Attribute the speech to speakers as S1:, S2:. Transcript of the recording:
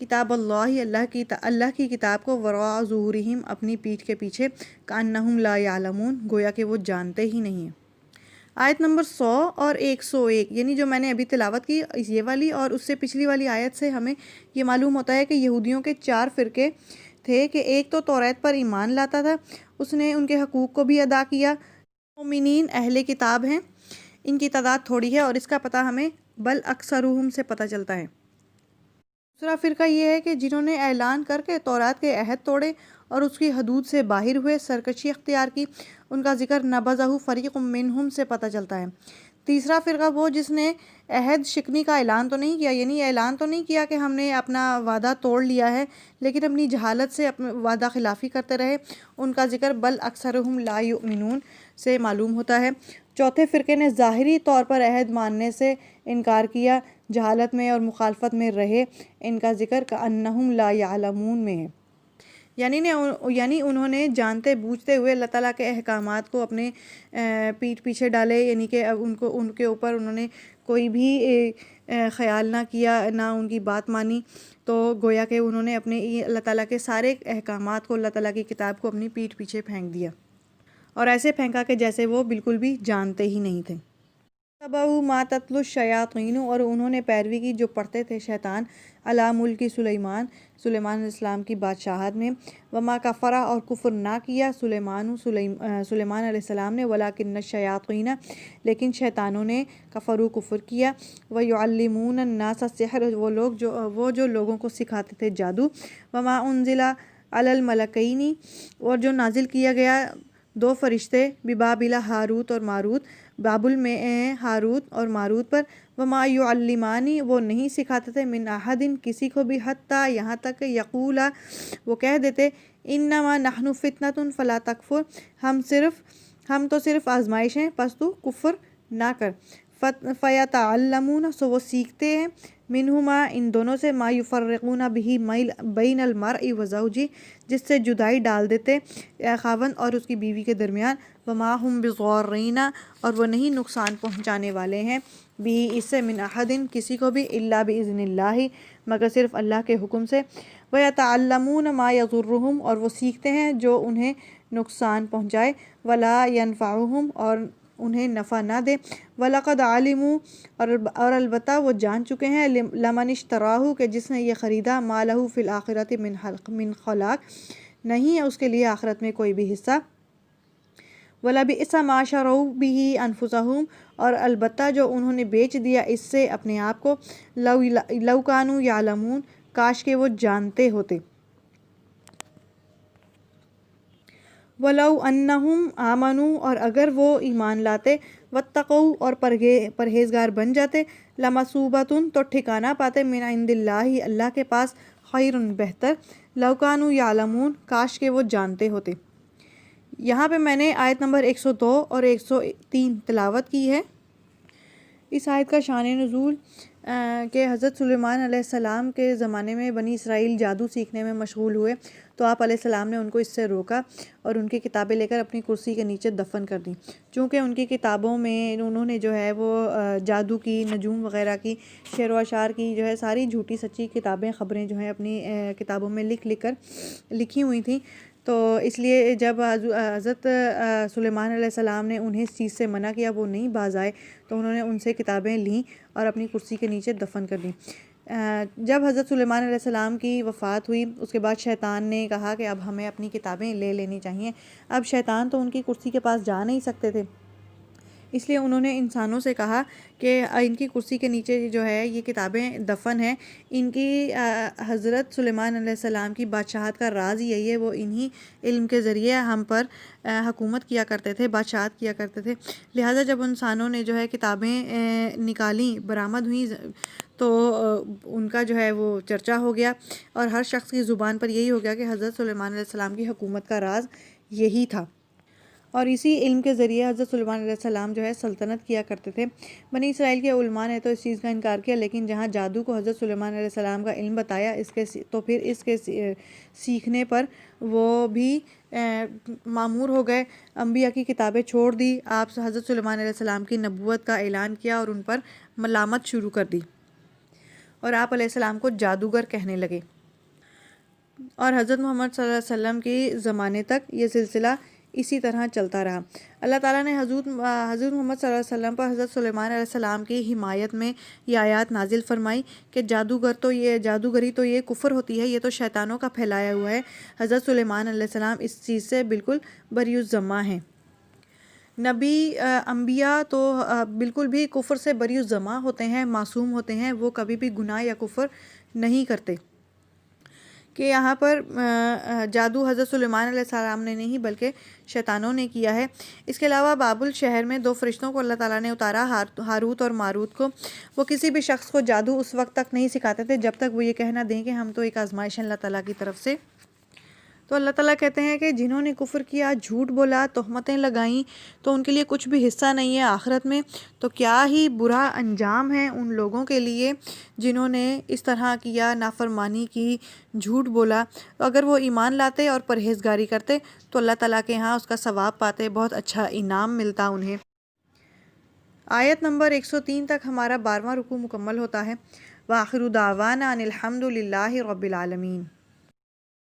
S1: کتاب اللہ کی کتاب کو وراء ظہورہم اپنی پیٹھ کے پیچھے کأنہم لا یعلمون گویا کہ وہ جانتے ہی نہیں ہیں۔ آیت نمبر 100 اور 101 یعنی جو میں نے ابھی تلاوت کی یہ والی اور اس سے پچھلی والی آیت سے ہمیں یہ معلوم ہوتا ہے کہ یہودیوں کے 4 فرقے تھے کہ ایک تو توریت پر ایمان لاتا تھا، اس نے ان کے حقوق کو بھی ادا کیا، مومنین اہل کتاب ہیں، ان کی تعداد تھوڑی ہے اور اس کا پتہ ہمیں بل اکثرہم سے پتہ چلتا ہے۔ دوسرا فرقہ یہ ہے کہ جنہوں نے اعلان کر کے تورات کے عہد توڑے اور اس کی حدود سے باہر ہوئے، سرکشی اختیار کی، ان کا ذکر نبذہ فریق منہم سے پتہ چلتا ہے۔ تیسرا فرقہ وہ جس نے عہد شکنی کا اعلان تو نہیں کیا، یعنی اعلان تو نہیں کیا کہ ہم نے اپنا وعدہ توڑ لیا ہے، لیکن اپنی جہالت سے اپنے وعدہ خلافی کرتے رہے، ان کا ذکر بل اکثرہم لا یؤمنون سے معلوم ہوتا ہے۔ چوتھے فرقے نے ظاہری طور پر عہد ماننے سے انکار کیا، جہالت میں اور مخالفت میں رہے، ان کا ذکر کأنہم لا یعلمون میں ہے، یعنی انہوں نے جانتے بوجھتے ہوئے اللہ تعالیٰ کے احکامات کو اپنے پیٹھ پیچھے ڈالے، یعنی کہ ان کے اوپر انہوں نے کوئی بھی خیال نہ کیا، نہ ان کی بات مانی، تو گویا کہ انہوں نے اپنے اللہ تعالیٰ کے سارے احکامات کو، اللہ تعالیٰ کی کتاب کو اپنی پیٹھ پیچھے پھینک دیا، اور ایسے پھینکا کہ جیسے وہ بالکل بھی جانتے ہی نہیں تھے۔ تبعوا ما تتلو الشیاطین اور انہوں نے پیروی کی جو پڑھتے تھے شیطان علی ملک سلیمان علیہ السلام کی بادشاہت میں، وما کفرا اور کفر نہ کیا سلیمان علیہ السلام نے، ولکن الشیاطین لیکن شیطانوں نے کفروا کفر کیا، ویعلمون الناس السحر وہ جو لوگوں کو سکھاتے تھے جادو، وما انزل علی الملکین اور جو نازل کیا گیا 2 فرشتے ببابل ہاروت اور ماروت، بابل میں ہاروت اور ماروت پر، وما یعلمانی وہ نہیں سکھاتے تھے من احد کسی کو بھی، حتیٰ یہاں تک کہ یقولا وہ کہہ دیتے انما نحن فتنۃ فلا تکفر ہم تو صرف آزمائش ہیں پس تو کفر نہ کر، فیتعلمون سو وہ سیکھتے ہیں منہما ان دونوں سے ما یفرقون بہ بین المرء وزوجہ جس سے جدائی ڈال دیتے خاوند اور اس کی بیوی کے درمیان، وما ہم بضارین اور وہ نہیں نقصان پہنچانے والے ہیں بھی اس سے من احد کسی کو بھی الا باذن اللہ مگر صرف اللہ کے حکم سے، ویتعلمون ما یضرہم اور وہ سیکھتے ہیں جو انہیں نقصان پہنچائے، ولا ینفعہم اور انہیں نفع نہ دے، وَلَقَدْ عَلِمُوا اور البتہ وہ جان چکے ہیں لَمَنِ اشْتَرَاهُ کہ جس نے یہ خریدا مَا لَهُ فِي الْآخِرَةِ من خلاق نہیں ہے اس کے لیے آخرت میں کوئی بھی حصہ، وَلَبِئْسَ مَا شَرَوْا بِهِ أَنفُسَهُمْ اور البتہ جو انہوں نے بیچ دیا اس سے اپنے آپ کو، لَوْ كَانُوا يَعْلَمُونَ کاش کہ وہ جانتے ہوتے، وَلَوْ أَنَّهُمْ آمَنُوا اور اگر وہ ایمان لاتے، وَاتَّقَوْا اور پرہیزگار بن جاتے، لَمَثُوبَةٌ تو ٹھکانہ پاتے، مِنْ عِنْدِ اللَّهِ اللہ کے پاس، خَيْرٌ بہتر، لَوْ كَانُوا يَعْلَمُونَ کاش کہ وہ جانتے ہوتے۔ یہاں پہ میں نے آیت نمبر 102 اور 103 تلاوت کی ہے۔ اس آیت کا شان نزول کہ حضرت سلیمان علیہ السلام کے زمانے میں بنی اسرائیل جادو سیکھنے میں مشغول ہوئے تو آپ علیہ السلام نے ان کو اس سے روکا اور ان کی کتابیں لے کر اپنی کرسی کے نیچے دفن کر دیں، چونکہ ان کی کتابوں میں انہوں نے جو ہے وہ جادو کی، نجوم وغیرہ کی، شعر و اشعار کی جو ہے ساری جھوٹی سچی کتابیں، خبریں جو ہیں اپنی کتابوں میں لکھ کر لکھی ہوئی تھیں، تو اس لیے جب حضرت سلیمان علیہ السلام نے انہیں اس چیز سے منع کیا، وہ نہیں باز آئے، تو انہوں نے ان سے کتابیں لیں اور اپنی کرسی کے نیچے دفن کر دیں۔ جب حضرت سلیمان علیہ السلام کی وفات ہوئی اس کے بعد شیطان نے کہا کہ اب ہمیں اپنی کتابیں لے لینی چاہیے۔ اب شیطان تو ان کی کرسی کے پاس جا نہیں سکتے تھے، اس لیے انہوں نے انسانوں سے کہا کہ ان کی کرسی کے نیچے جو ہے یہ کتابیں دفن ہیں، ان کی حضرت سلیمان علیہ السلام کی بادشاہت کا راز یہی ہے، وہ انہی علم کے ذریعے ہم پر حکومت کیا کرتے تھے، بادشاہت کیا کرتے تھے، لہٰذا جب انسانوں نے جو ہے کتابیں نکالیں، برآمد ہوئیں تو ان کا جو ہے وہ چرچا ہو گیا اور ہر شخص کی زبان پر یہی ہو گیا کہ حضرت سلیمان علیہ السلام کی حکومت کا راز یہی تھا، اور اسی علم کے ذریعے حضرت سلیمان علیہ السلام جو ہے سلطنت کیا کرتے تھے۔ بنی اسرائیل کے علماء نے تو اس چیز کا انکار کیا، لیکن جہاں جادو کو حضرت سلیمان علیہ السلام کا علم بتایا تو پھر اس کے سیکھنے پر وہ بھی معمور ہو گئے، انبیاء کی کتابیں چھوڑ دی، آپ حضرت سلیمان علیہ السلام کی نبوت کا اعلان کیا اور ان پر ملامت شروع کر دی۔ اور آپ علیہ السلام کو جادوگر کہنے لگے، اور حضرت محمد صلی اللہ علیہ وسلم کے زمانے تک یہ سلسلہ اسی طرح چلتا رہا۔ اللہ تعالیٰ نے حضرت محمد صلی اللہ علیہ وسلم پر حضرت سلیمان علیہ السلام کی حمایت میں یہ آیات نازل فرمائی کہ جادوگری تو یہ کفر ہوتی ہے، یہ تو شیطانوں کا پھیلایا ہوا ہے۔ حضرت سلیمان علیہ السلام اس چیز سے بالکل بری الذمہ ہیں۔ انبیاء تو بالکل بھی کفر سے بری الذمہ ہوتے ہیں، معصوم ہوتے ہیں، وہ کبھی بھی گناہ یا کفر نہیں کرتے۔ کہ یہاں پر جادو حضرت سلیمان علیہ السلام نے نہیں بلکہ شیطانوں نے کیا ہے۔ اس کے علاوہ بابل شہر میں 2 فرشتوں کو اللہ تعالیٰ نے اتارا، ہاروت اور ماروت کو۔ وہ کسی بھی شخص کو جادو اس وقت تک نہیں سکھاتے تھے جب تک وہ یہ کہنا دیں کہ ہم تو ایک آزمائش ہے اللہ تعالیٰ کی طرف سے۔ تو اللہ تعالیٰ کہتے ہیں کہ جنہوں نے کفر کیا، جھوٹ بولا، تہمتیں لگائیں، تو ان کے لیے کچھ بھی حصہ نہیں ہے آخرت میں۔ تو کیا ہی برا انجام ہے ان لوگوں کے لیے جنہوں نے اس طرح کیا، نافرمانی کی، جھوٹ بولا۔ تو اگر وہ ایمان لاتے اور پرہیزگاری کرتے تو اللہ تعالیٰ کے ہاں اس کا ثواب پاتے، بہت اچھا انعام ملتا انہیں۔ آیت نمبر 103 تک ہمارا 12واں رکوع مکمل ہوتا ہے۔ وآخر دعوانا ان الحمد للہ رب العالمین۔